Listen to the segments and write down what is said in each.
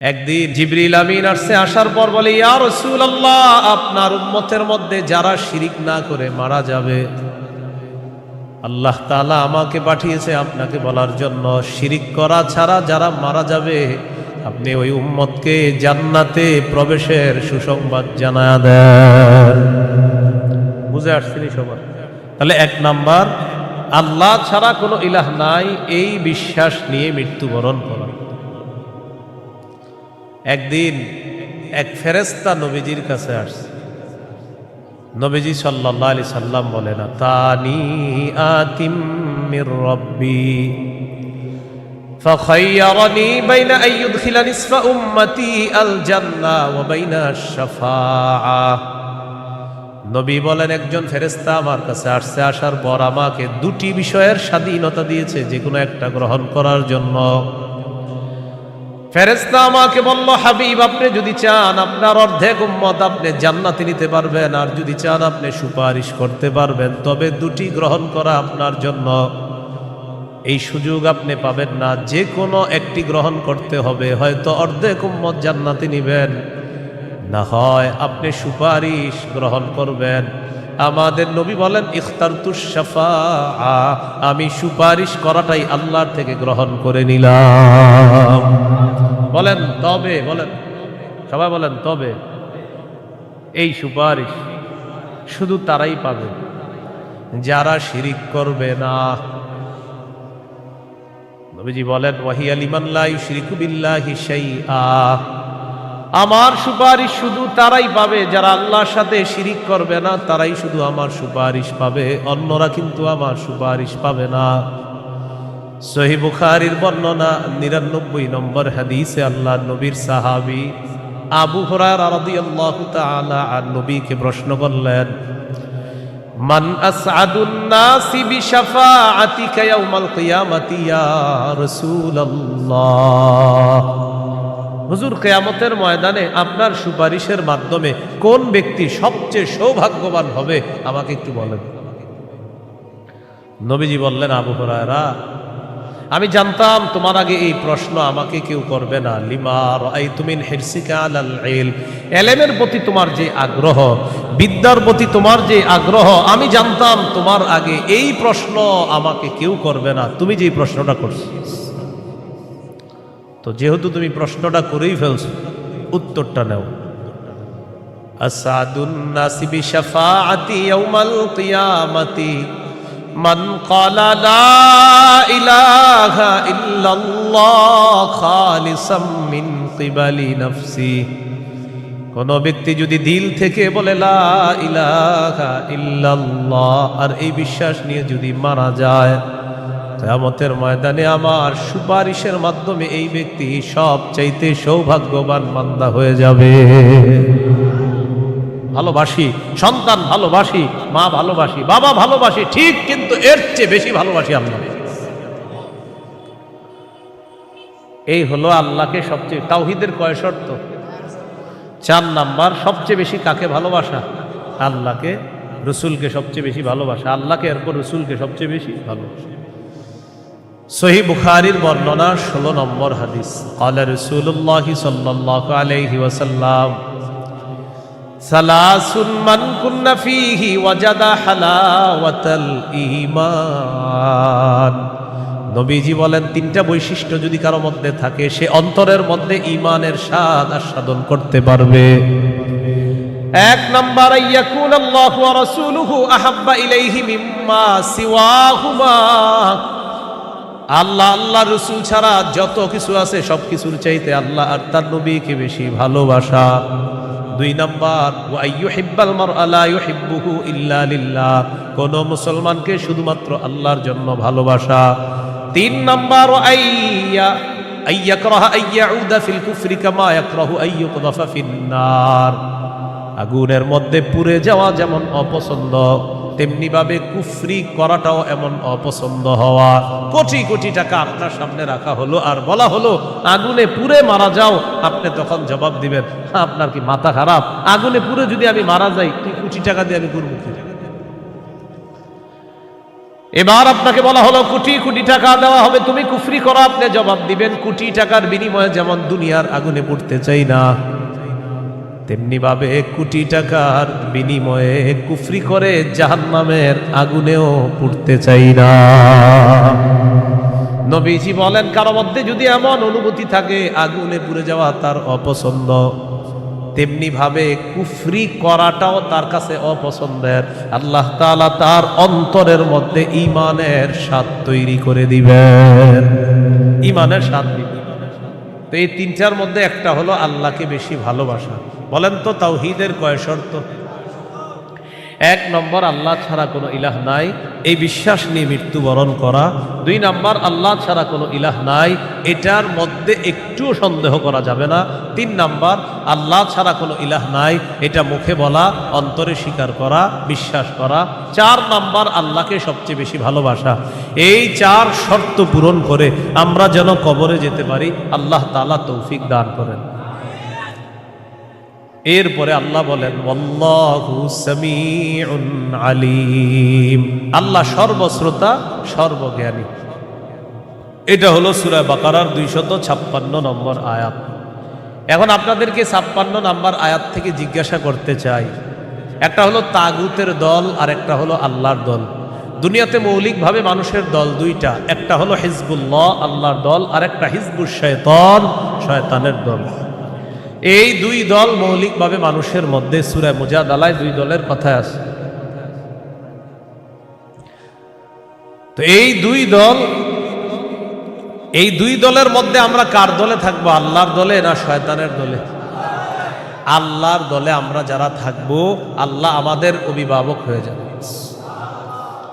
একদিন জিবরিল আমিন আসছে, আসার পর বলে, ইয়া রাসূলুল্লাহ, আপনার উম্মতের মধ্যে যারা শিরিক না করে মারা যাবে, আল্লাহ তাআলা আমাকে পাঠিয়েছে আপনাকে বলার জন্য, শিরিক করা ছাড়া যারা মারা যাবে আপনি ওই উম্মতকে জান্নাতে প্রবেশের সুসংবাদ জানায়া দেন। বুঝে আসছেনি সবার? তাহলে এক নাম্বার, আল্লাহ ছাড়া কোনো ইলাহ নাই এই বিশ্বাস নিয়ে মৃত্যুবরণ করা। একদিন এক ফেরেশতা নবীজির কাছে আসছে। নবীজি সাল্লাল্লাহু আলাইহি সাল্লাম বলেন, তানি আতিম মির রাব্বি ফাখায়্যারানি বাইনা আন ইউদখিলা নিসফা উম্মতি আল জান্নাহ ওয়া বাইনা আশ-শাফাআহ। নবী বলেন, একজন ফেরেশতা আমার কাছে আসছে, আসার পর আমাকে দুটি বিষয়ের স্বাধীনতা দিয়েছে যে কোনো একটা গ্রহণ করার জন্য। ফেরেশতা আমাকে বলল, হাবিব, আপনি যদি চান আপনার অর্ধেক উম্মত আপনি জান্নাতে নিতে পারবেন, আর যদি চান আপনি সুপারিশ করতে পারবেন, তবে দুটি গ্রহণ করা আপনার জন্য। এই সুযোগ আপনি পাবেন না, যে কোনো একটি গ্রহণ করতে হবে। হয়তো অর্ধেক উম্মত জান্নাতে নিবেন, না হয় আপনি সুপারিশ গ্রহণ করবেন। আমাদের নবী বলেন, ইখতারতুশ শাফাআ, আমি সুপারিশ করাটাই আল্লাহর থেকে গ্রহণ করে নিলাম। বলেন তবে, বলেন সবাই বলেন তবে। এই সুপারিশ শুধু তারাই পাবে যারা শিরিক করবে না। নবীজি বলেন, ওয়াহিয়া লিমান লা ইউশরিকু বিল্লাহি শাইআ, আমার সুপারিশ শুধু তারাই পাবে যারা আল্লাহর সাথে শিরিক করবে না, তারাই শুধু আমার সুপারিশ পাবে, অন্যরা কিন্তু আমার সুপারিশ পাবে না। সহিহ বুখারীর বর্ণনা ৯৯ নম্বর হাদিসে আল্লাহর নবীর সাহাবী আবু হুরায়রা রাদিয়াল্লাহু তাআলা আন নবীকে প্রশ্ন করলেন, মান আসআদুন নাসি বিশাফাআতিকা ইয়াউমাল কিয়ামাতি ইয়া রাসূলুল্লাহ। হুজুর, কিয়ামতের ময়দানে আপনার সুপারিশের মাধ্যমে কোন ব্যক্তি সবচেয়ে সৌভাগ্যবান হবে আমাকে একটু বলেন। নবীজি বললেন, আবু হুরায়রা, আমি জানতাম তোমার আগে এই প্রশ্ন আমাকে কেউ করবে না। লিমা রাআইতু মিন হিরসিকা আলাল ইলম, ইলমের প্রতি তোমার যে আগ্রহ, বিদ্যার প্রতি তোমার যে আগ্রহ, আমি জানতাম তোমার আগে এই প্রশ্ন আমাকে কেউ করবে না, তুমি যে প্রশ্নটা করছো। তো যেহেতু তুমি প্রশ্নটা করেই ফেলছো, উত্তরটা নাও। আসাদুন নাসি বিশাফাআতি ইয়াউমাল কিয়ামাতি মান ক্বালা লা ইলাহা ইল্লাল্লাহ খালিসাম মিন কিবালি নাফসি। কোন ব্যক্তি যদি দিল থেকে বলে লা ইলাহা ইল্লাল্লাহ, আর এই বিশ্বাস নিয়ে যদি মারা যায়, কিয়ামতের ময়দানে আমার সুপারিশের মাধ্যমে এই ব্যক্তি সবচাইতে সৌভাগ্যবান বান্দা হয়ে যাবে। ভালোবাসি সন্তান, ভালোবাসি মা, ভালোবাসি বাবা, ভালোবাসি ঠিক, কিন্তু এর চেয়ে বেশি ভালোবাসি আল্লাহ। এই হলো আল্লাহকে সবচেয়ে। তাওহীদের কয় শর্ত? 4 নাম্বার। সবচেয়ে বেশি কাকে ভালোবাসা? আল্লাহকে, রসুলকে সবচেয়ে বেশি ভালোবাসা, আল্লাহকে, এরপর রসুলকে সবচেয়ে বেশি ভালোবাসা। সহিহ বুখারীর বর্ণনা 16 নম্বর হাদিস, ক্বালা রাসূলুল্লাহ সাল্লাল্লাহু আলাইহি ওয়াসাল্লাম, সালাসুন মান কুন্না ফীহি ওয়াজাদা হালাওয়াতাল ঈমান। নবীজি বলেন, 3টা বৈশিষ্ট্য যদি কারো মধ্যে থাকে, সে অন্তরের মধ্যে ঈমানের স্বাদ আস্বাদন করতে পারবে। 1 নাম্বার, ইয়াকুনাল্লাহু ওয়া রাসূলুহু আহাব্বা ইলাইহি মিম্মা সিওয়াহুমা, আল্লাহ, আল্লাহ রসুল ছাড়া যত কিছু আছে সব কিছুর চাইতে আল্লাহ আর তার নবীকে বেশি ভালোবাসা। 2 নাম্বার, ওয়া আইয়ুহিব্বাল মারআ লা ইউহিব্বুহু ইল্লা লিল্লাহ, কোন মুসলমানকে শুধুমাত্র আল্লাহর জন্য ভালোবাসা। 3 নাম্বার, আইয়াকরাহা আইয়াউদা ফিল কুফরি কামা ইয়াকরাহু আইয়ুকযাফা ফিন্নার, আগুনের মধ্যে পুড়ে যাওয়া যেমন অপছন্দ, তেমনি ভাবে কুফরি করাটাও এমন অপছন্দ হওয়া। কোটি কোটি টাকা আপনার সামনে রাখা হলো আর বলা হলো আগুনে পুড়ে মারা যাও, আপনি তখন জবাব দিবেন, আপনার কি মাথা খারাপ? আগুনে পুড়ে যদি আমি মারা যাই, কি কোটি টাকা দিয়ে আমি করব কি? এবার আপনাকে বলা হলো কোটি কোটি টাকা দেওয়া হবে, তুমি কুফরি করো। আপনি জবাব দিবেন কোটি টাকার বিনিময়ে যেমন দুনিয়ার আগুনে পড়তে চাই না, তেমনি ভাবে কোটি টাকার বিনিময়ে কুফরি করে জাহান্নামের আগুনেও পড়তে চাই না। নবীজি বলেন কারো মধ্যে যদি এমন অনুভূতি থাকে আগুনে পুড়ে যাওয়া তার অপছন্দ, তেমনি ভাবে কুফরি করাটাও তার কাছে অপছন্দের, আল্লাহ তাআলা তার অন্তরের মধ্যে ঈমানের স্বাদ তৈরি করে দিবেন, ঈমানের স্বাদ দিবেন। তো এই তিনটার মধ্যে একটা হলো আল্লাহকে বেশি ভালোবাসা। বলেন তো তাওহীদের কয় শর্ত? এক নম্বর আল্লাহ ছাড়া কোনো ইলাহ নাই, এই বিশ্বাস নিয়ে মৃত্যুবরণ করা। দুই নম্বর আল্লাহ ছাড়া কোনো ইলাহ নাই, এটার মধ্যে একটুও সন্দেহ করা যাবে না। তিন নম্বর আল্লাহ ছাড়া কোনো ইলাহ নাই, এটা মুখে বলা, অন্তরে স্বীকার করা, বিশ্বাস করা। চার নম্বর আল্লাহকে সবচেয়ে বেশি ভালোবাসা। এই চার শর্ত পূরণ করে আমরা যেন কবরে যেতে পারি, আল্লাহ তাআলা তৌফিক দান করেন। এরপরে আল্লাহ বলেন ওয়াল্লাহু সামিউন আলিম, আল্লাহ সর্বশ্রোতা সর্বজ্ঞানী। এটা হলো সূরা বাকারার 256 নম্বর আয়াত। এখন আপনাদেরকে 56 নম্বর আয়াত থেকে জিজ্ঞাসা করতে চাই, একটা হলো তাগুতের দল আর একটা হলো আল্লাহর দল। দুনিয়াতে মৌলিকভাবে মানুষের দল দুইটা, একটা হলো হিজবুল্লাহ আল্লাহর দল, আর একটা হিজবুশ শায়তান শয়তানের দল। এই দুই দল মৌলিকভাবে মানুষের মধ্যে সূরা মুজাদালায় দুই দলের কথা আছে। তো এই দুই দলের মধ্যে আমরা কার দলে থাকবো? আল্লাহর দলে না শয়তানের দলে? আল্লাহর দলে আমরা যারা থাকবো আল্লাহ আমাদের অভিভাবক হয়ে যাবে।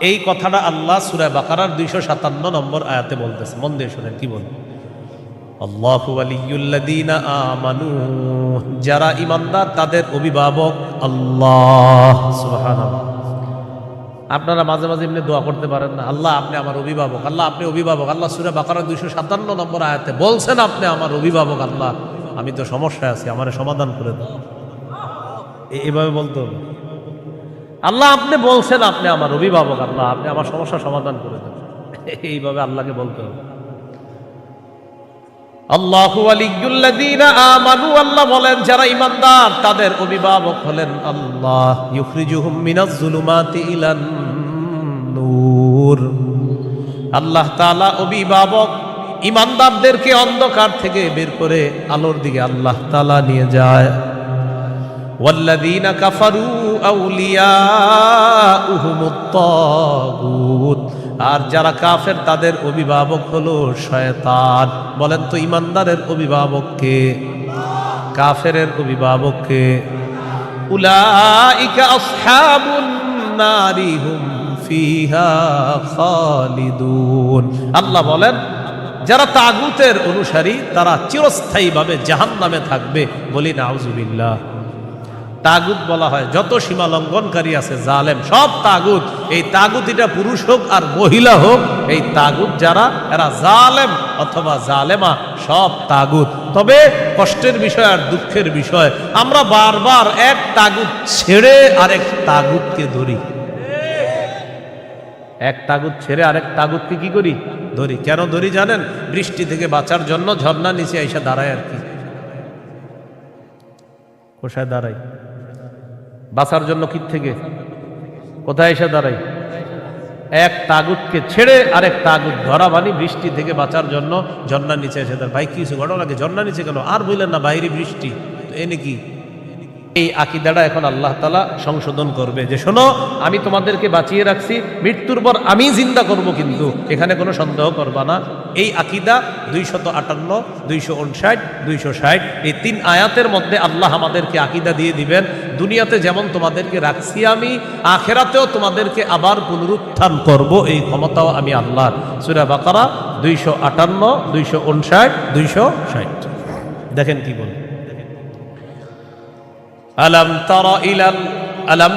এই কথাটা আল্লাহ সূরা বাকারার 257 নম্বর আয়াতে বলতেছে। মন দিয়ে শুনেন কি বলে, আল্লাহু ওয়ালিয়ুল্লাযীনা আমানু, যারা ঈমানদার তাদের অভিভাবক আল্লাহ। সুবহানাল্লাহ। আপনারা মাঝে মাঝে এমনি দোয়া করতে পারেন না, আল্লাহ আপনি আমার অভিভাবক, আল্লাহ আপনি অভিভাবক। আল্লাহ সূরা বাকারা 257 নম্বর আয়াতে বলছেন আপনি আমার অভিভাবক। আল্লাহ আমি তো সমস্যায় আছি, আমারে সমাধান করে দাও। এইভাবে বলতে হবে, আল্লাহ আপনি বলছেন আপনি আমার অভিভাবক, আল্লাহ আপনি আমার সমস্যা সমাধান করে দেন। এইভাবে আল্লাহকে বলতে হবে। আল্লাহু ওয়ালিয়ুল্লাযীনা আমানু, আল্লাহ বলেন যারা ঈমানদার তাদের অভিভাবক হলেন আল্লাহ। ইউখরিজুহুম মিনাজ যুলুমাতি ইলান নূর, আল্লাহ তাআলা অভিভাবক ঈমানদারদেরকে অন্ধকার থেকে বের করে আলোর দিকে আল্লাহ তাআলা নিয়ে যায়। ওয়াল্লাযীনা কাফারু আউলিয়াউহুমুত তাগুত, আর যারা কাফের তাদের অভিভাবক হলো শয়তান। বলেন তো ঈমানদারের অভিভাবক কে? কাফেরের অভিভাবক কে? উলাইকা আসহাবুন নারি হুম ফিহা খালিদুন। আল্লাহ বলেন যারা তাগুতের অনুসারী তারা চিরস্থায়ীভাবে জাহান্নামে থাকবে। বলি নাউজুবিল্লাহ। তাগুত বলা হয় যত সীমা লঙ্ঘনকারী আছে জালেম, সব তাগুত। এই তাগুত এটা পুরুষ হোক আর মহিলা হোক, এই তাগুত যারা এরা জালেম অথবা জালেমা, সব তাগুত। তবে কষ্টের বিষয় আর দুঃখের বিষয়, আমরা বারবার এক তাগুত ছেড়ে আরেক তাগুতকে ধরি। এক তাগুত ছেড়ে আরেক তাগুতকে কি করি? ধরি। কেন ধরি জানেন? বৃষ্টি থেকে বাঁচার জন্য ঝর্ণা নিচে এসে দাঁড়ায় আর কি। কোথায় দাঁড়াই? বাঁচার জন্য কি থেকে কোথায় এসে দাঁড়াই? এক তাগুতকে ছেড়ে আরেক তাগুত ধরা, মানে বৃষ্টি থেকে বাঁচার জন্য ঝর্ণার নিচে এসে দাঁড়ায়। ভাই কিছু ঘটনা কি? ঝর্ণার নিচে কেন? আর বললেন না বাইরে বৃষ্টি, তো এনে কি? এই আকীদাটা এখন আল্লাহ তাআলা সংশোধন করবে যে শোনো আমি তোমাদেরকে বাঁচিয়ে রাখছি, মৃত্যুর পর আমি জিন্দা করব, কিন্তু এখানে কোনো সন্দেহ করবা না। এই আকীদা 258, 259, 260 এই 3 আয়াতের মধ্যে আল্লাহ আমাদেরকে আকীদা দিয়ে দিবেন। দুনিয়াতে যেমন তোমাদেরকে রাখছি আমি, আখিরাতেও তোমাদেরকে আবার পুনরুত্থান করব, এই ক্ষমতাও আমি আল্লাহর। সূরা বাকারা 258, 259, 260 দেখেন কি বলে। ألم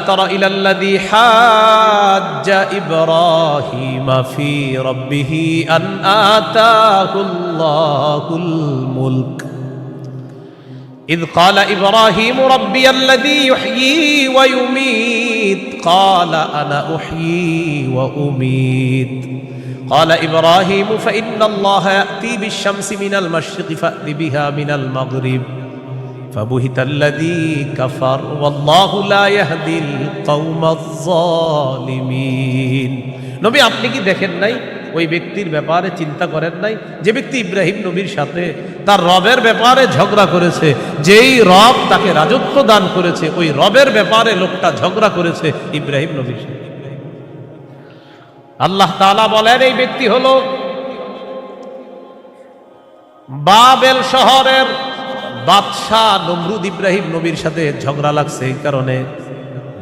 تر إلى الذي حاج إبراهيم في ربه أن آتاه الله الملك إذ قال إبراهيم ربي الذي يحيي ويميت ويميت قال أنا أحيي وأميت قال إبراهيم فإن الله يأتي بالشمس من المشرق فأت بها من المغرب فبهت الذي كفر والله لا يهدي القوم الظالمين নবী আপনি কি দেখেন নাই ওই ব্যক্তির ব্যাপারে চিন্তা করেন নাই যে ব্যক্তি ইব্রাহিম নবীর সাথে তার রবের ব্যাপারে ঝগড়া করেছে, যেই রব তাকে রাজত্ব দান করেছে ওই রবের ব্যাপারে লোকটা ঝগড়া করেছে ইব্রাহিম নবীর সাথে। আল্লাহ তাআলা বলেন এই ব্যক্তি হলো বাবেল শহরের বাদশাহ নমরুদ। ইব্রাহিম নবীর সাথে ঝগড়া লাগছে, এই কারণে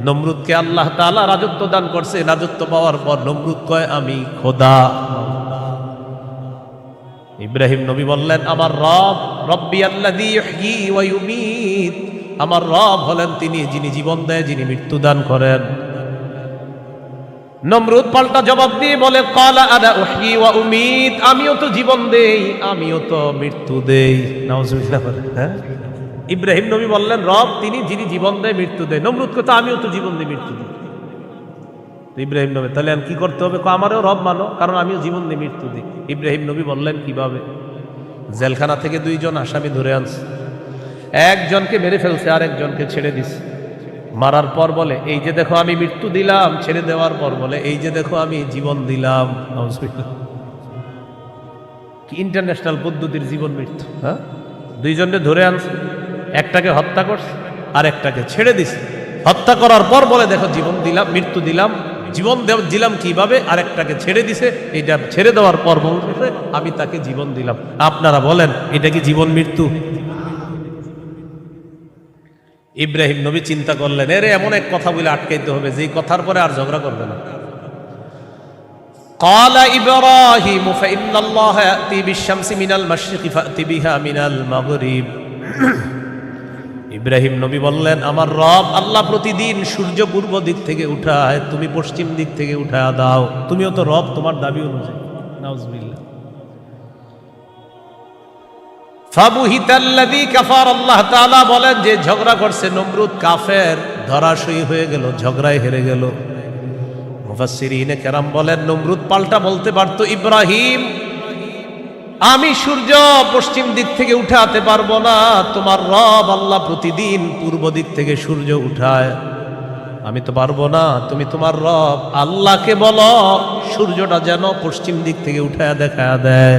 নমরুদকে আল্লাহ তাআলা রাজত্ব দান করছে। রাজত্ব পাওয়ার পর নমরুদ কয় আমি খোদা। ইব্রাহিম নবী বললেন আমার রব রব্বি আল্লাযী ইহয়ী ওয়া ইউমীত, আমার রব হলেন তিনি যিনি জীবন দেয়, যিনি মৃত্যু দান করেন। নমরুদ পাল্টা জবাব দিয়ে বলে ক্বালা আনা উহয়ী ওয়া উমীত, আমিও তো জীবন দেই আমিও তো মৃত্যু দেই। নাউজুবিল্লাহ। হ্যাঁ, ইব্রাহিম নবী বললেন রব তিনি যিনি জীবন দেয় মৃত্যু দেয়। নমরুদ কথা আমিও তো জীবন দিই মৃত্যু দিই। ইব্রাহিম নবী তাহলে কি করতে হবে? আমারও রব মানো, কারণ আমিও জীবন দিই মৃত্যু দিই। ইব্রাহিম নবী বললেন কিভাবে? জেলখানা থেকে দুইজন আসামি ধরে আনছে, একজনকে মেরে ফেলছে আর একজনকে ছেড়ে দিছে। মারার পর বলে এই যে দেখো আমি মৃত্যু দিলাম, ছেড়ে দেওয়ার পর বলে এই যে দেখো আমি জীবন দিলাম। কি ইন্টারন্যাশনাল পদ্ধতির জীবন মৃত্যু! হ্যাঁ, দুইজনকে ধরে আনছে, একটাকে হত্যা করছে আর একটাকে ছেড়ে দিছে। হত্যা করার পর বলে দেখো জীবন দিলাম মৃত্যু দিলাম, জীবন দিলাম কিভাবে? আর একটাকে ছেড়ে দিছে, এটা ছেড়ে দেওয়ার পর বলতেছে আমি তাকে জীবন দিলাম। আপনারা বলেন এটা কি জীবন মৃত্যু? ইব্রাহিম নবী চিন্তা করলেন এরে এমন এক কথা বলে আটকাইতে হবে যেই কথার পরে আর ঝগড়া করবে না। قال إبراهيم فإن الله يأتي بالشمس من المشرق فأت بها من المغرب। ইব্রাহিম নবী বললেন আমার রব আল্লাহ প্রতিদিন সূর্য পূর্ব দিক থেকে উঠায়, তুমি পশ্চিম দিক থেকে উঠায় দাও। তুমিও তো রব, তোমার দাবি অনুযায়ী। নাউজুবিল্লাহ। ফাবুহিতাল্লাযী কাফার, আল্লাহ তাআলা বলেন যে ঝগড়া করছে নমরুদ কাফের, ধরাশয়ী হয়ে গেল, ঝগড়ায় হেরে গেল। মুফাসসিরিনে কেরাম বলেন নমরুদ পাল্টা বলতে পারত ইব্রাহিম আমি সূর্য পশ্চিম দিক থেকে উঠাতে পারবো না, তোমার রব আল্লাহ প্রতিদিন পূর্ব দিক থেকে সূর্য উঠায়, আমি তো পারবো না। তুমি তোমার রব আল্লাহকে বলো সূর্যটা যেন পশ্চিম দিক থেকে উঠায় দেখায় দেয়।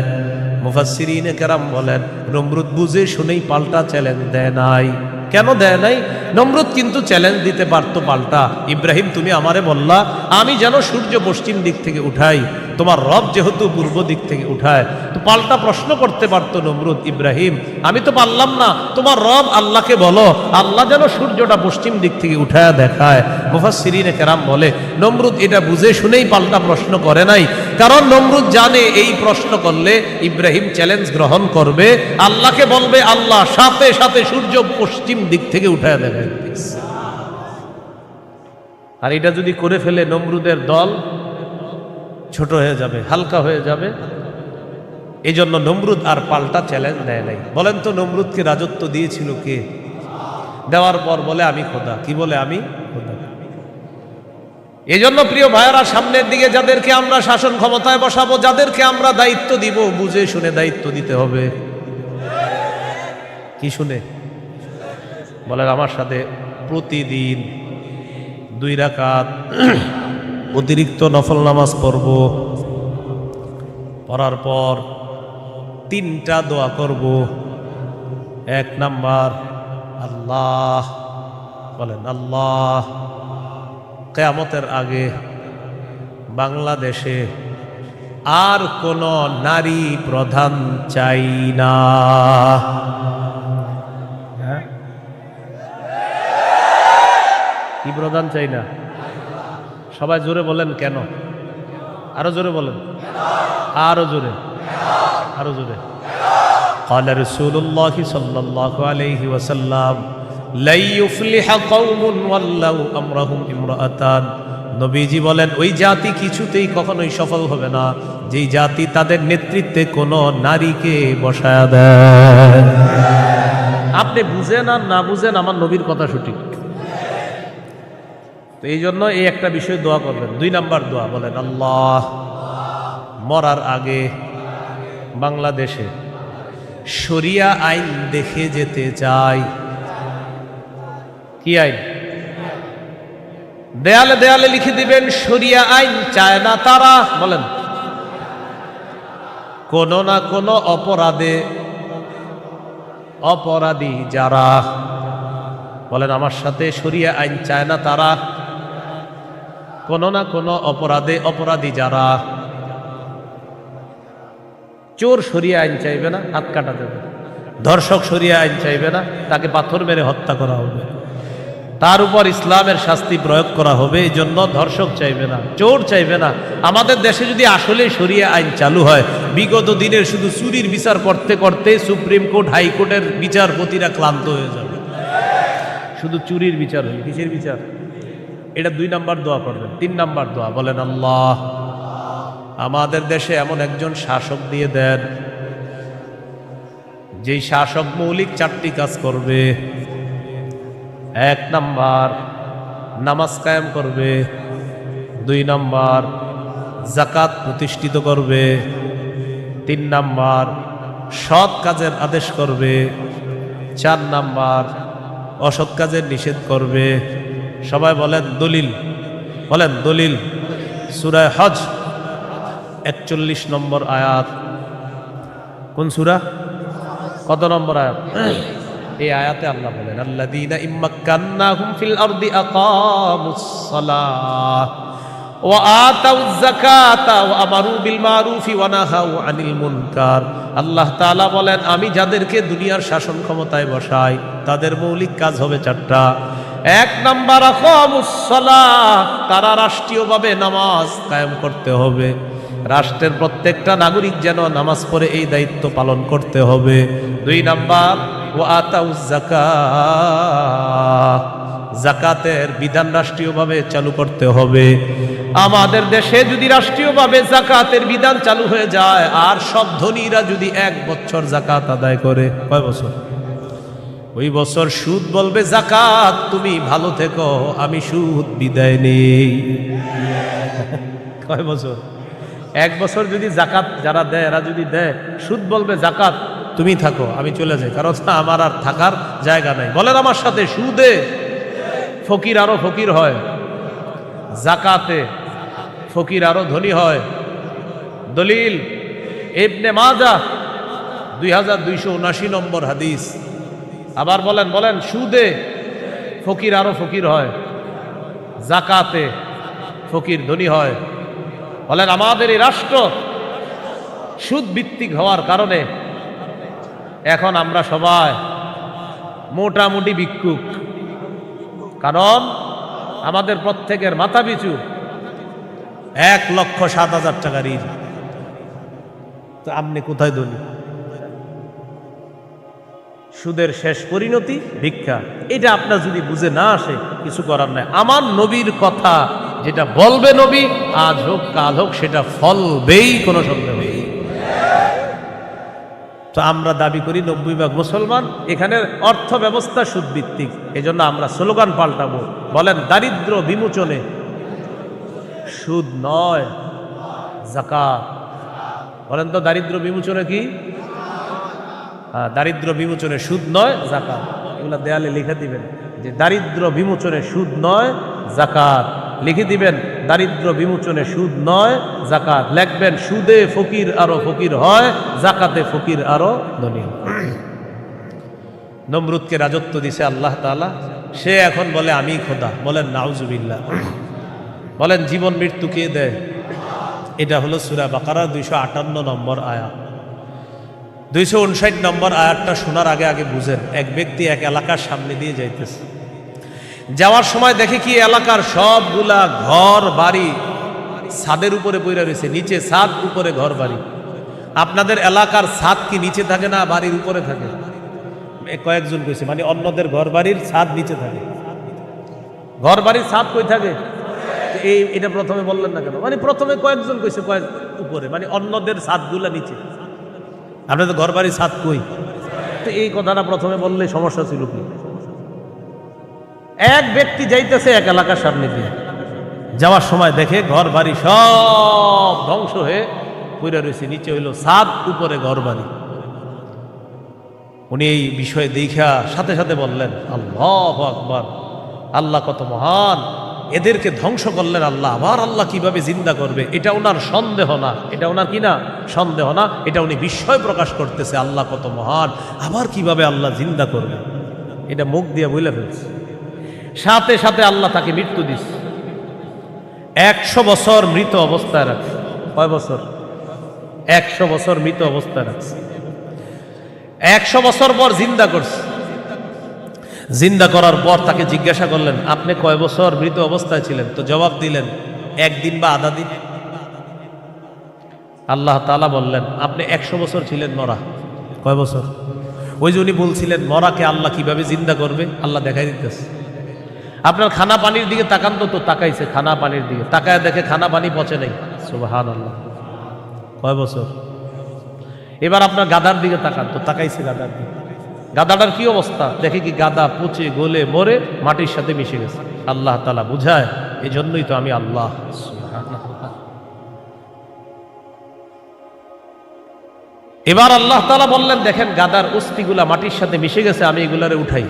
মুফাসসিরিনে কেরাম বলেন নমরুদ বুঝে শুনেই পাল্টা চ্যালেঞ্জ দেয় নাই। কেন দেয় নাই? নমরুদ কিন্তু চ্যালেঞ্জ দিতে পারতো পাল্টা, ইব্রাহিম তুমি আমারে বললা আমি যেন সূর্য পশ্চিম দিক থেকে উঠাই, তোমার রব যেহেতু পূর্ব দিক থেকে উঠায়, তো পাল্টা প্রশ্ন করতে পারতো নমরুদ ইব্রাহিম আমি তো পারলাম না, তোমার রব আল্লাহকে বলো আল্লাহ যেন সূর্যটা পশ্চিম দিক থেকে উঠায় দেখায়। মুফাসসিরিনে কেরাম বলে নমরুদ এটা বুঝে শুনেই পাল্টা প্রশ্ন করে নাই, কারণ নমরুদ জানে এই প্রশ্ন করলে ইব্রাহিম চ্যালেঞ্জ গ্রহণ করবে, আল্লাহকে বলবে আল্লাহ সাথে সাথে সূর্য পশ্চিম দিক থেকে উঠায় দেখায়। আর এটা যদি করে ফেলে নমরুদের দল ছোট হয়ে যাবে, হালকা হয়ে যাবে। এই জন্য নমরুদ আর পাল্টা চ্যালেঞ্জ দেয় নাই। বলেন তো নমরুদকে রাজত্ব দিয়েছিল কে? দেওয়ার পর বলে আমি খোদা। কি বলে? আমি খোদা। এই জন্য প্রিয় ভাইয়েরা সামনের দিকে যাদেরকে আমরা শাসন ক্ষমতায় বসাবো, যাদেরকে আমরা দায়িত্ব দিব, বুঝে শুনে দায়িত্ব দিতে হবে। কি শুনে? বলেন আমার সাথে প্রতিদিন 2 রাকাত অতিরিক্ত নফল নামাজ পড়ব, পড়ার পর 3টা দোয়া করব। 1 নাম্বার আল্লাহ, বলেন আল্লাহ কিয়ামতের আগে বাংলাদেশে আর কোন নারী প্রধান চাই না। কি প্রধান চাই না? সবাই জোরে বলেন কেন? আরো জোরে বলেন, আরো জোরে, আরো জোরে। قال رسول الله صلى الله عليه وسلم لا يفلح قوم ولوا امرهم امرأتان। নবীজি বলেন ওই জাতি কিছুতেই কখনোই সফল হবে না যেই জাতি তাদের নেতৃত্বে কোনো নারীকে বসায় দেয়। আপনি বুঝেন আর না বুঝেন আমার নবীর কথা সঠিক। তো এই জন্য এই একটা বিষয় দোয়া করবেন। 2 নাম্বার দোয়া বলেন, আল্লাহ মরার আগে বাংলাদেশে শরিয়া আইন দেখে যেতে চাই। কি আইন? দেয়ালে দেয়ালে লিখে দিবেন, শরিয়া আইন চায় না তারা, বলেন, কোন না কোন অপরাধী যারা, বলেন আমার সাথে, শরিয়া আইন চায় না তারা, কোন না কোন অপরাধী যারা। চোর শরিয়া আইন চাইবে না, হাত কাটা দেবে। ধর্ষক শরিয়া আইন চাইবে না, তাকে পাথর মেরে হত্যা করা হবে, তার উপর ইসলামের শাস্তি প্রয়োগ করা হবে। এই জন্য ধর্ষক চাইবে না, চোর চাইবে না। আমাদের দেশে যদি আসলে শরিয়া আইন চালু হয়, বিগত দিনের শুধু চুরির বিচার করতে করতে সুপ্রিম কোর্ট, হাইকোর্টের বিচারপতিরা ক্লান্ত হয়ে যাবে। শুধু চুরির বিচার হয়ে, কিসের বিচার? এটা 2 নাম্বার দোয়া করবেন। 3 নাম্বার দোয়া বলেন, আল্লাহ আমাদের দেশে এমন একজন শাসক দিয়ে দেন, যেই শাসক মৌলিক 4টি কাজ করবে। 1 নাম্বার নামাজ কায়েম করবে, 2 নাম্বার যাকাত প্রতিষ্ঠিত করবে, 3 নাম্বার সৎ কাজের আদেশ করবে, 4 নাম্বার অসৎ কাজের নিষেধ করবে। সবাই বলেন দলিল, বলেন দলিল। সূরা হজ 41 নম্বর আয়াত। কোন সূরা? কত নম্বর আয়াত? এই আয়াতে আল্লাহ বলেন, আল্লাযীনা ইম্মাক্কান্নাহুম ফিল আরদি আকামুস সালাহ ওয়া আতাউয যাকাতা ওয়া আমারু বিল মারুফি ওয়া নাহাউ আনিল মুনকার। আল্লাহ তাআলা বলেন, আমি যাদেরকে দুনিয়ার শাসন ক্ষমতায় বসাই, তাদের মৌলিক কাজ হবে 4টা। 1 নাম্বার আকামুস সালাহ, তারা রাষ্ট্রীয়ভাবে নামাজ কায়েম করতে হবে। রাষ্ট্রের প্রত্যেকটা নাগরিক যেন নামাজ পড়ে, এই দায়িত্ব পালন করতে হবে। 2 নাম্বার ওয়া আতাউয যাকাত, যাকাতের বিধান রাষ্ট্রীয়ভাবে চালু করতে হবে। আমাদের দেশে যদি রাষ্ট্রীয়ভাবে যাকাতের বিধান চালু হয়ে যায়, আর সব ধনীরা যদি 1 বছর যাকাত আদায় করে, কয় বছর? ওই বছর সুদ বলবে, যাকাত তুমি ভালো থেকো, আমি সুদ বিদায় নেই। কয় বছর? 1 বছর যদি যাকাত যারা দেয়, এরা যদি দেয়, সুদ বলবে, যাকাত তুমি থাকো, আমি চলে যাই, কারণ আমার আর থাকার জায়গা নাই। বলেন আমার সাথে, সুদে ফকির আরো ফকির হয়, যাকাতে ফকির আরো ধনী হয়। দলিল ইবনে মাজাহ 2279 নম্বর হাদিস। আবার বলেন, বলেন, সুদে ফকির আরো ফকির হয়, যাকাতে ফকির ধনী হয়। বলেন আমাদের এই রাষ্ট্র সুদ ভিত্তিক হওয়ার কারণে এখন আমরা সবাই মোটামুটি ভিক্ষুক। কারণ আমাদের প্রত্যেকের মাথা পিছু 1,07,000 টাকা ঋণ। তো আপনি কোথায় ধনী? সুদের শেষ পরিণতি ভিক্ষা। এটা আপনার যদি বুঝে না আসে, কিছু করার নাই। আমার নবীর কথা যেটা বলবে নবী, আজ হোক কাল হোক, সেটা ফলবেই, কোনো সন্দেহ নেই। তো আমরা দাবি করি 90% মুসলমান, এখানে অর্থ ব্যবস্থা সুদ ভিত্তিক। এই জন্য আমরা স্লোগান পাল্টাবো, বলেন দারিদ্র বিমোচনে সুদ নয় যাকাত। বলেন তো দারিদ্র বিমোচনে কি? দারিদ্র বিমোচনে সুদ নয় যাকাত। এগুলা দেয়ালে লিখে দিবেন যে দারিদ্র বিমোচনে সুদ নয় যাকাত। লিখে দিবেন দারিদ্র বিমোচনে সুদ নয় যাকাত। লিখবেন সুদে ফকির আরো ফকির হয়, যাকাতে ফকির আরো ধনী। নমরুদকে রাজত্ব দিছে আল্লাহ তাআলা, সে এখন বলে আমি খোদা। বলেন নাউজুবিল্লাহ। বলেন জীবন মৃত্যু কে দেয়? এটা হলো সূরা বাকারা 258 নম্বর আয়াত। 259 নম্বর আয়াতটা শোনার আগে আগে বুঝেন। এক ব্যক্তি এক এলাকার সামনে দিয়ে যাইতেছে, যাওয়ার সময় দেখে কি এলাকার সবগুলা ঘর বাড়ি ছাদের উপরে পড়ে রয়েছে, নিচে ছাদ, উপরে ঘর বাড়ি। আপনাদের এলাকার ছাদ কি নিচে থাকে না বাড়ির উপরে থাকে? কয়েকজন কইছে, মানে অন্যদের ঘর বাড়ির ছাদ নিচে থাকে। ঘর বাড়ির ছাদ কই থাকে? এটা প্রথমে বললেন না কেন? মানে প্রথমে কয়েকজন কইছে কয়েক উপরে, মানে অন্যদের ছাদগুলা নিচে। আপনাদের ঘর বাড়ির ছাদ কই? তো এই কথাটা প্রথমে বললে সমস্যা ছিল কি? এক ব্যক্তি যাইতেছে এক এলাকার সামনে দিয়ে, যাওয়ার সময় দেখে ঘর বাড়ি সব ধ্বংস হয়ে পড়ে রয়েছে, নিচে হইল ছাদ, উপরে ঘর বাড়ি। উনি এই বিষয়ে দেখা সাথে সাথে বললেন, আল্লাহু আকবার, আল্লাহ কত মহান, এদেরকে ধ্বংস করলেন আল্লাহ, আবার আল্লাহ কিভাবে জিন্দা করবে, এটা ওনার সন্দেহ না, এটা ওনার কি না সন্দেহ না, এটা উনি বিস্ময় প্রকাশ করতেছে, আল্লাহ কত মহান, আবার কিভাবে আল্লাহ জিন্দা করবে, এটা মুখ দিয়ে বলে ফেলছে। সাথে সাথে আল্লাহ তাকে মৃত্যু দিচ্ছে, 100 বছর মৃত অবস্থায় রাখছে। কয় বছর? 100 বছর মৃত অবস্থায় রাখছে। 100 বছর পর জিন্দা করছে। জিন্দা করার পর তাকে জিজ্ঞাসা করলেন, আপনি কয় বছর মৃত অবস্থায় ছিলেন? তো জবাব দিলেন, 1 দিন বা আধা দিন। আল্লাহ তাআলা বললেন, আপনি 100 বছর ছিলেন মরা। কয় বছর? ওই যে উনি বলছিলেন মরাকে আল্লাহ কিভাবে জিন্দা করবে, আল্লাহ দেখাই দিতেছে। আপনার খানা পানির দিকে তাকান, তো তাকাইছে খানা পানির দিকে, তাকায় দেখে খানা পানি পচে নেই। সুবহানাল্লাহ। কয় বছর? এবার আপনার গাদার দিকে তাকান, তো তাকাইছে গাদার দিকে, গাদাটার কি অবস্থা, দেখে কি গাদা পচে গলে মরে মাটির সাথে মিশে গেছে। আল্লাহ তাআলা বুঝায়, এই জন্যই তো আমি আল্লাহ। সুবহানাল্লাহ। এবার আল্লাহ তাআলা বললেন, দেখেন গাদার অস্থিগুলা মাটির সাথে মিশে গেছে, আমি এগুলারে উঠাই।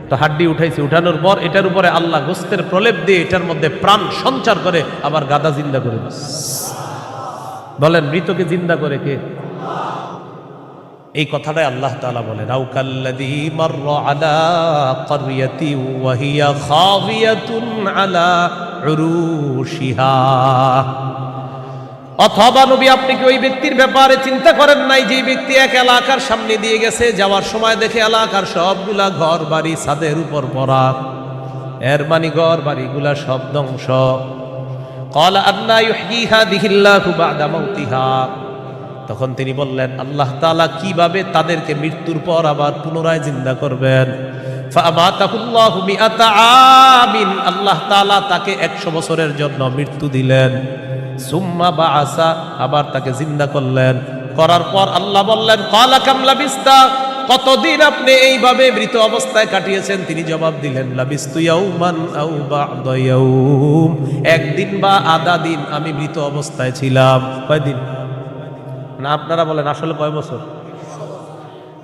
তো হাড্ডি উঠাইছি, উঠানোর পর এটার উপরে আল্লাহ গোস্তের প্রলেপ দিয়ে এটার মধ্যে প্রাণ সঞ্চার করে আবার গাদা জিন্দা করে দিচ্ছে। বলেন মৃতকে জিন্দা করে কে? এই কথাটাই আল্লাহ তাআলা বলেন, আও কাল্লাযী মাররা আলা ক্বরিয়াতি ওয়া হিয়া খাবিয়াতুন আলা উরুশিহা। অথবা নবী আপনি কি ওই ব্যক্তির ব্যাপারে চিন্তা করেন নাই, যে ব্যক্তি এক এলাকার সামনে দিয়ে গেছে, যাওয়ার সময় দেখে এলাকার সবগুলা ঘর বাড়ি ছাদের উপর পড়া, এর মানে ঘর বাড়িগুলা সব ধ্বংস। ক্বালা আন্না ইউহয়ী হাযিহিল্লাহু বা'দা মাউতিহা। তখন তিনি বললেন, আল্লাহ তাআলা কিভাবে তাদেরকে মৃত্যুর পর আবার পুনরায় জিন্দা করবেন। ফাআমাতাহুল্লাহু মিআতা আমিন। আল্লাহ তাআলা তাকে 100 বছরের জন্য মৃত্যু দিলেন। সুম্মা বাআসা, আবার তাকে জিন্দা করলেন। করার পর আল্লাহ বললেন, ক্বালা কাম লাবিস্তা, কতদিন আপনি এইভাবে মৃত অবস্থায় কাটিয়েছেন? তিনি জবাব দিলেন, লাবিস্তু ইয়াওমান আও বা'দা ইয়াওম, 1 দিন বা আধা দিন আমি মৃত অবস্থায় ছিলাম। কয়দিন? না আপনারা বলেন আসলে কয় বছর?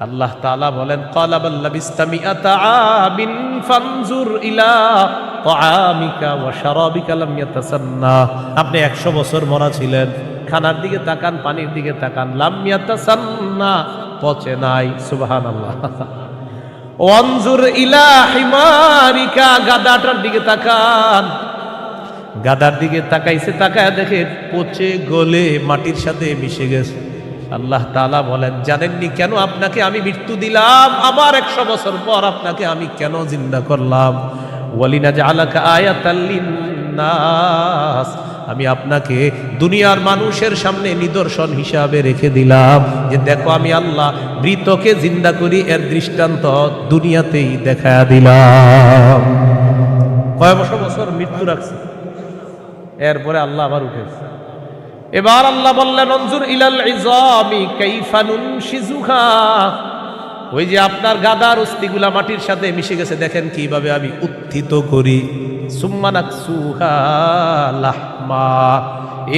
আল্লাহ তাআলা বলেন, ক্বালা বাল লাবিস্তা মিআতা আমিন ফানজুর ইলা তাআমিকা ওয়া শারাবিকা লাম ইয়াতাসান্না। আপনি 100 বছর মরা ছিলেন, খানার দিকে তাকান, পানির দিকে তাকান, লাম ইয়াতাসান্না, পচে নাই। সুবহানাল্লাহ। ওয়ানজুর ইলা হিমারিকা, গাদাটার দিকে তাকান, গাদার দিকে তাকাইছে, তাকায় দেখে পচে গলে মাটির সাথে মিশে গেছে। আল্লাহ তাআলা বলেন, জানেননি কেন আপনাকে আমি মৃত্যু দিলাম, আবার 100 বছর পর আপনাকে আমি কেন জিন্দা করলাম? ওয়ালিনাজআলাকা আয়াতাল লিন্নাস, আমি আপনাকে দুনিয়ার মানুষের সামনে নিদর্শন হিসাবে রেখে দিলাম, যে দেখো আমি আল্লাহ মৃতকে জিন্দা করি, এর দৃষ্টান্ত দুনিয়াতেই দেখায়া দিলাম। কয় বছর মৃত্যু রাখছে, এরপরে আল্লাহ আবার উঠেছে। এবার আল্লাহ বললেন, অনজুর ইলাল ইযামি কাইফা নুনশিজুহা, ওই যে আপনার গাদার অস্থিগুলা মাটির সাথে মিশে গেছে, দেখেন কিভাবে আমি উত্থিত করি। সুম্মা নাকসুহা লাহমা,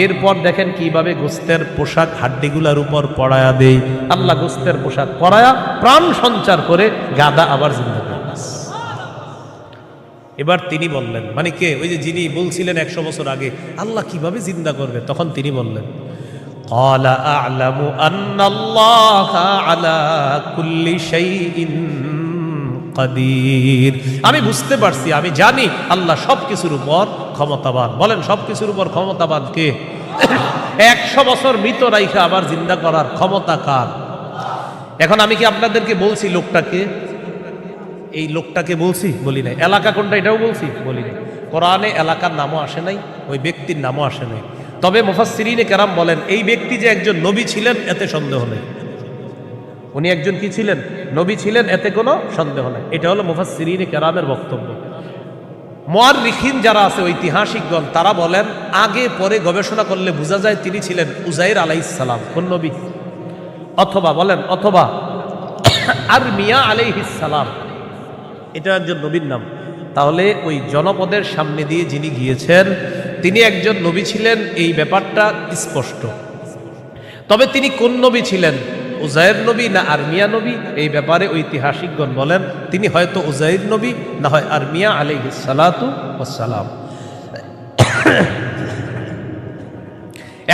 এরপর দেখেন কিভাবে গোস্তের পোশাক হাড্ডিগুলার উপর পড়ায়া দেই। আল্লাহ গোস্তের পোশাক পড়ায়া প্রাণ সঞ্চার করে গাদা আবার জিন্দা করে। এবার তিনি বললেন, মানে কে? ওই যে যিনি বলছিলেন 100 বছর আগে আল্লাহ কিভাবে জিন্দা করবে, তখন তিনি বললেন, ক্বালা আ'লামু আন্নাল্লাহা আলা কুল্লি শাইইন কাদির। আমি বুঝতে পারছি, আমি জানি আল্লাহ সবকিছুর উপর ক্ষমতাবান। বলেন সবকিছুর উপর ক্ষমতাবান কে? 100 বছর মৃত রাইখা আবার জিন্দা করার ক্ষমতা কার? এখন আমি কি আপনাদেরকে বলছি লোকটাকে, এই লোকটাকে বলছি? বলি নাই। এলাকা কোনটা এটাও বলছি? বলি নাই। কোরআনে এলাকার নামও আসে নাই, ওই ব্যক্তির নামও আসে নাই। তবে মুফাসসিরিনে কেরাম বলেন, এই ব্যক্তি যে একজন নবী ছিলেন এতে সন্দেহ নেই। উনি একজন কি ছিলেন? নবী ছিলেন, এতে কোনো সন্দেহ নেই। এটা হলো মুফাসসিরিনে কেরামের বক্তব্য। মুআররিখিন যারা আছে, ঐতিহাসিকগণ, তারা বলেন আগে পরে গবেষণা করলে বোঝা যায় তিনি ছিলেন উযাইর আলাইহিস সালাম। কোন নবী? অথবা বলেন, অথবা আরমিয়া আলাইহিস সালাম, এটা একজন নবীর নাম। তাহলে ওই জনপদের সামনে দিয়ে যিনি গিয়েছেন তিনি একজন নবী ছিলেন, এই ব্যাপারটা স্পষ্ট। তবে তিনি কোন নবী ছিলেন, উজায়ের নবী না আরমিয়া নবী, এই ব্যাপারে ঐতিহাসিকগণ বলেন তিনি হয়তো উজায়ের নবী, না হয় আরমিয়া আলাইহিস সালাতু ওয়াস সালাম।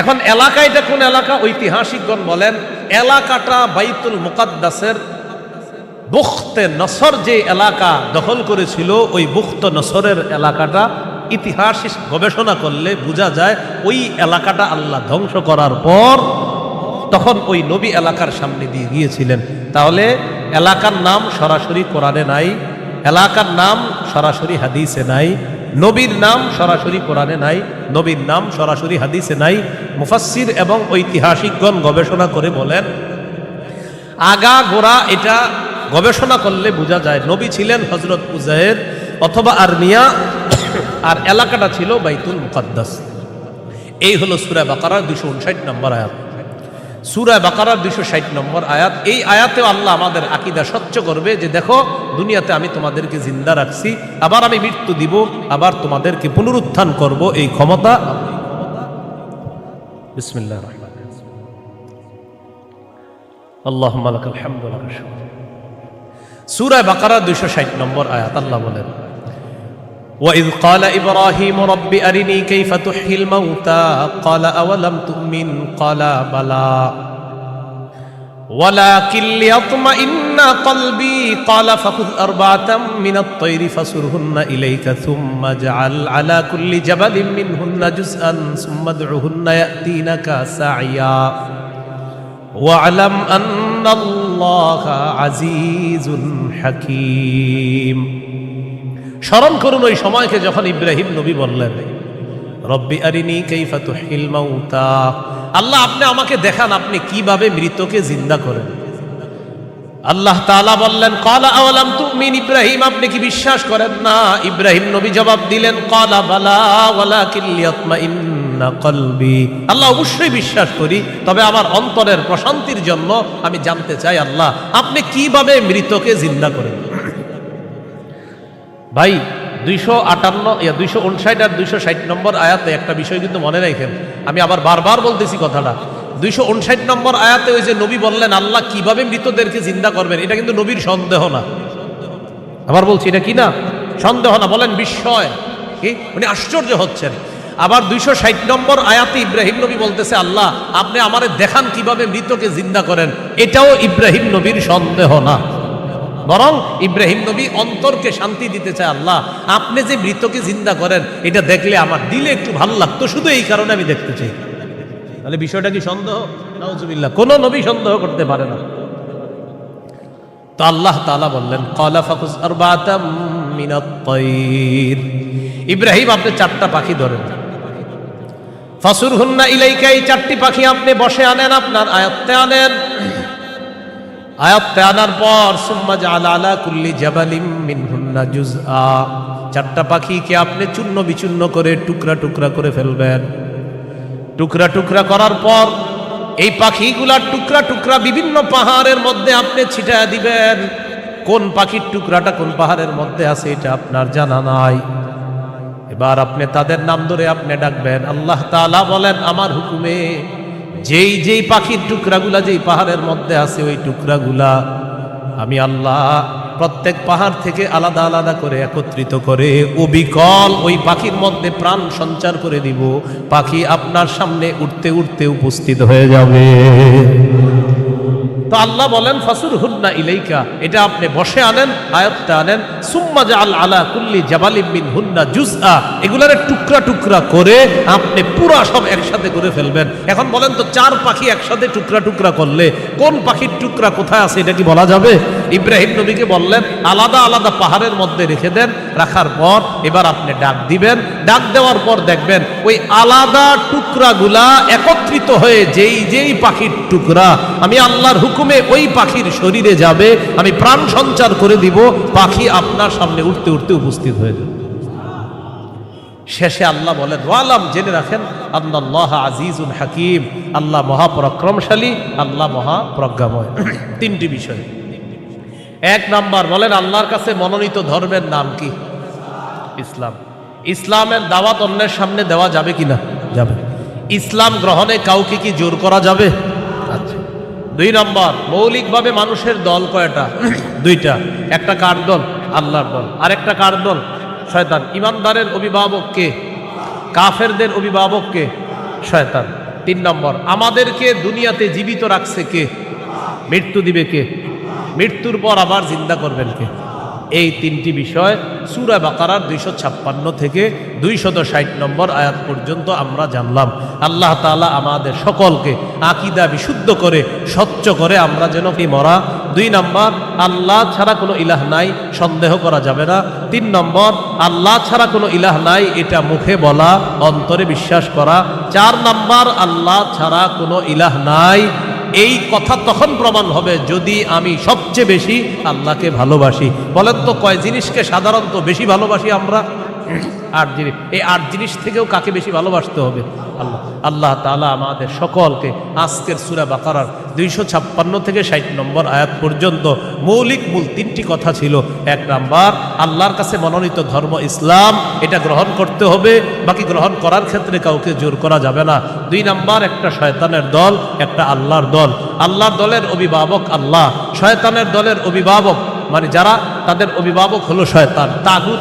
এখন এলাকা এটা কোন এলাকা, ঐতিহাসিকগণ বলেন এলাকাটা বাইতুল মুকাদ্দাসের বুখতে নসর যে এলাকা দখল করেছিল, ওই বুখতে নসরের এলাকাটা ইতিহাস গবেষণা করলে বোঝা যায় ওই এলাকাটা আল্লাহ ধ্বংস করার পর তখন ওই নবী এলাকার সামনে দিয়ে গিয়েছিলেন। তাহলে এলাকার নাম সরাসরি কোরআনে নাই, এলাকার নাম সরাসরি হাদিসে নাই, নবীর নাম সরাসরি কোরআনে নাই, নবীর নাম সরাসরি হাদিসে নাই। মুফাসসির এবং ঐতিহাসিকগণ গবেষণা করে বলেন আগা গোড়া এটা গবেষণা করলে বোঝা যায় নবী ছিলেন হযরত উজায়ের অথবা আরমিয়া, আর এলাকাটা ছিল বাইতুল মুকাদ্দাস। এই হলো সূরা বাকারার 259 নম্বর আয়াত। সূরা বাকারার 260 নম্বর আয়াত। এই আয়াতেও আল্লাহ আমাদের আকীদা স্বচ্ছ করবে যে দেখো দুনিয়াতে আমি তোমাদেরকে জিন্দা রাখছি, আবার আমি মৃত্যু দিব, আবার তোমাদেরকে পুনরুত্থান করব, এই ক্ষমতা। বিসমিল্লাহির রহমানির রহিম। আল্লাহুম্মা লাকাল হামদু ওয়া লাকাশ শুকর। সূরা বাকারা 260 নম্বর আয়াত আল্লাহ বলেন وَإِذْ قَالَ إِبْرَاهِيمُ رَبِّ أَرِنِي كَيْفَ تُحْيِي الْمَوْتَى قَالَ أَوَلَمْ تُؤْمِنْ قَالَ بَلَى وَلَكِنْ لِيَطْمَئِنَّ قَلْبِي قَالَ فَخُذْ أَرْبَعَةً مِنَ الطَّيْرِ فَصُرْهُنَّ إِلَيْكَ ثُمَّ اجْعَلْ عَلَى كُلِّ جَبَلٍ مِّنْهُنَّ جُزْءًا ثُمَّ ادْعُهُنَّ يَأْتِينَكَ سَعْيًا وَاعْلَمْ أَنَّ اللَّهَ عَزِيزٌ حَكِيمٌ। স্মরণ করুন ওই সময়কে যখন ইব্রাহিম নবী বললেন রব্বি আরিনি কাইফা তুহিল মাউতা, আল্লাহ আপনি আমাকে দেখান আপনি কিভাবে মৃতকে জিন্দা করেন। আল্লাহ তাআলা বললেন ক্বালা আওয়ালাম তুমিন, ইব্রাহিম আপনি কি বিশ্বাস করেন না? ইব্রাহিম নবী জবাব দিলেন ক্বালা বালা ওয়ালাকিন লিয়াতমাইন্না কলবি, আল্লাহ অবশ্যই বিশ্বাস করি, তবে আমার অন্তরের প্রশান্তির জন্য আমি জানতে চাই আল্লাহ আপনি কিভাবে মৃতকে জিন্দা করেন। ভাই 259 আর 260 নম্বর আয়াতে একটা বিষয় কিন্তু মনে রাখেন, আমি আবার বারবার বলতেছি কথাটা। 259 নম্বর আয়াতে ওই যে নবী বললেন আল্লাহ কিভাবে মৃতদেরকে জিন্দা করবেন, এটা কিন্তু নবীর সন্দেহ না। আবার বলছি এটা কি না, সন্দেহ না, বলেন বিস্ময়, কি উনি আশ্চর্য হচ্ছেন। আবার 260 নম্বর আয়াতে ইব্রাহিম নবী বলতেছে আল্লাহ আপনি আমারে দেখান কিভাবে মৃতকে জিন্দা করেন, এটাও ইব্রাহিম নবীর সন্দেহ না, বরং ইব্রাহিম নবী অন্তরকে শান্তি দিতে চায় আল্লাহ আপনি যে মৃতকে জিন্দা করেন এটা দেখলে আমার দিলে একটু ভালো লাগতো, শুধু এই কারণে আমি দেখতে চাই। তাহলে বিষয়টা কি সন্দেহ? নাউজুবিল্লাহ, কোন নবী সন্দেহ করতে পারে না। তো আল্লাহ তাআলা বললেন ক্বালা ফাকুজ আরবাতাম মিনাত তায়র, ইব্রাহিম আপনি 4টা পাখি ধরেন, ফাসুরহুন্না ইলাইকা, এই 4টি পাখি আপনি বসে আনেন, আপনার আয়ত্তে আনেন। আয়াতে আনার পর সুম্মা জাআল আলা কুল্লি জাবালিম মিনহুন্না জুজআ, 4টা পাখিকে আপনি চূর্ণ বিচূর্ণ করে টুকরা টুকরা করে ফেলবেন। টুকরা টুকরা করার পর এই পাখিগুলার টুকরা টুকরা বিভিন্ন পাহাড়ের মধ্যে আপনি ছিটায় দিবেন। কোন পাখির টুকরাটা কোন পাহাড়ের মধ্যে আছে এটা আপনার জানা নাই। এবার আপনি তাদের নাম ধরে আপনি ডাকবেন। আল্লাহ তাআলা বলেন আমার হুকুমে যেই যেই পাখির টুকরাগুলা যেই পাহাড়ের মধ্যে আছে ওই টুকরাগুলা আমি আল্লাহ প্রত্যেক পাহাড় থেকে আলাদা আলাদা করে একত্রিত করে অবিকল ওই পাখির মধ্যে প্রাণ সঞ্চার করে দিব। পাখি আপনার সামনে উঠতে উঠতে উপস্থিত হয়ে যাবে। তো আল্লাহ বলেন ফাসুরহুন্না ইলাইকা, এটা আপনি বসে আনেন, আয়াতটা আনেন। সুম্মা জাআল আলা কুল্লি জাবালিম মিনহুন্না জুজআ, এগুলারে টুকরা টুকরা করে আপনি পুরা সব একসাথে করে ফেলবেন। এখন বলেন তো 4 পাখি একসাথে টুকরা টুকরা করলে কোন পাখির টুকরা কোথায় আছে এটা কি বলা যাবে? ইব্রাহিম নবীকে বললেন আলাদা আলাদা পাহাড়ের মধ্যে রেখে দেন। রাখার পর এবার আপনি ডাক দিবেন। ডাক দেওয়ার পর দেখবেন ওই আলাদা টুকরাগুলা একত্রিত হয়ে যেই যেই পাখির টুকরা আমি আল্লাহর হুকুমে ওই পাখির শরীরে যাবে, আমি প্রাণ সঞ্চার করে দিব, পাখি আপনার সামনে উঠতে উঠতে উপস্থিত হয়ে যাবে। শেষে আল্লাহ বলেন ওয়ালাম, জেনে রাখেন আল্লাহ আজিজুল হাকিম, আল্লাহ মহাপরাক্রমশালী, আল্লাহ মহাপ্রজ্ঞাময়। 3টি বিষয়। 1 নাম্বার বলেন আল্লাহর কাছে মনোনীত ধর্মের নাম কি? ইসলাম। ইসলামের দাওয়াত অন্যের সামনে দেওয়া যাবে কিনা? যাবে। ইসলাম গ্রহণে কাউকে কি জোর করা যাবে? আচ্ছা। 2 নম্বর, মৌলিকভাবে মানুষের দল কয়টা? 2টা। একটা কার দল? আল্লাহর দল। আর একটা কার দল? শয়তান। ইমানদারের অভিভাবক কে? কাফেরদের অভিভাবক কে? শয়তান। 3 নম্বর, আমাদেরকে দুনিয়াতে জীবিত রাখছে কে? মৃত্যু দিবে কে? মৃত্যুর পর আবার জিন্দা করবেন কে? এই 3টি বিষয় সূরা বাকারার 256 থেকে 260 নম্বর আয়াত পর্যন্ত আমরা জানলাম। আল্লাহ তাআলা আমাদের সকলকে আকীদা বিশুদ্ধ করে স্বচ্ছ করে আমরা যেন মরা। 2 নম্বর, আল্লাহ ছাড়া কোনো ইলাহ নাই, সন্দেহ করা যাবে না। 3 নম্বর, আল্লাহ ছাড়া কোনো ইলাহ নাই, এটা মুখে বলা, অন্তরে বিশ্বাস করা। 4 নম্বর, আল্লাহ ছাড়া কোনো ইলাহ নাই, এই কথা তখন প্রমাণ হবে যদি আমি সবচেয়ে বেশি আল্লাহকে ভালোবাসি। বলেন তো কয় জিনিসকে সাধারণত বেশি ভালোবাসি আমরা? 8 জিনিস। এই 8 জিনিস থেকেও কাকে বেশি ভালোবাসতে হবে? আল্লাহ। আল্লাহ তাআলা আমাদের সকলকে আজকের সূরা বাকারার 256 থেকে 60 নম্বর আয়াত পর্যন্ত মৌলিক মূল 3টি কথা ছিল। 1 নাম্বার, আল্লাহর কাছে মনোনীত ধর্ম ইসলাম, এটা গ্রহণ করতে হবে, বাকি গ্রহণ করার ক্ষেত্রে কাউকে জোর করা যাবে না। 2 নাম্বার, একটা শয়তানের দল, একটা আল্লাহর দল। আল্লাহর দলের অভিভাবক আল্লাহ, শয়তানের দলের অভিভাবক মানে যারা, তাদের অভিভাবক হলো শয়তান। তাগুত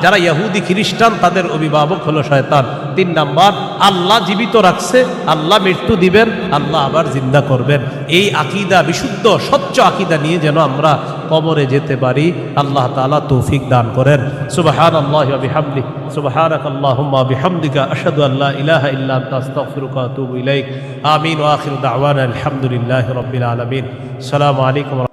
যারা ইহুদি খ্রিস্টান, তাদের অভিভাবক হলো শয়তান। 3 নাম্বার, আল্লাহ জীবিত রাখছে, আল্লাহ মৃত্যু দিবেন, আল্লাহ আবার জিন্দা করবেন। এই আকীদা, বিশুদ্ধ স্বচ্ছ আকীদা নিয়ে যেন আমরা কবরে যেতে পারি, আল্লাহ তাআলা তৌফিক দান করেন। সুবহানাল্লাহি ওয়া বিহামদিহি, সুবহানাকাল্লাহুম্মা ওয়া বিহামদিকা, আশহাদু আল্লা ইলাহা ইল্লা আনতা, আস্তাগফিরুকা ওয়া আতুবু ইলাইক। আমিন ওয়া আখিরু দাওয়ানা আলহামদুলিল্লাহি রাব্বিল আলামিন। আসসালামু আলাইকুম।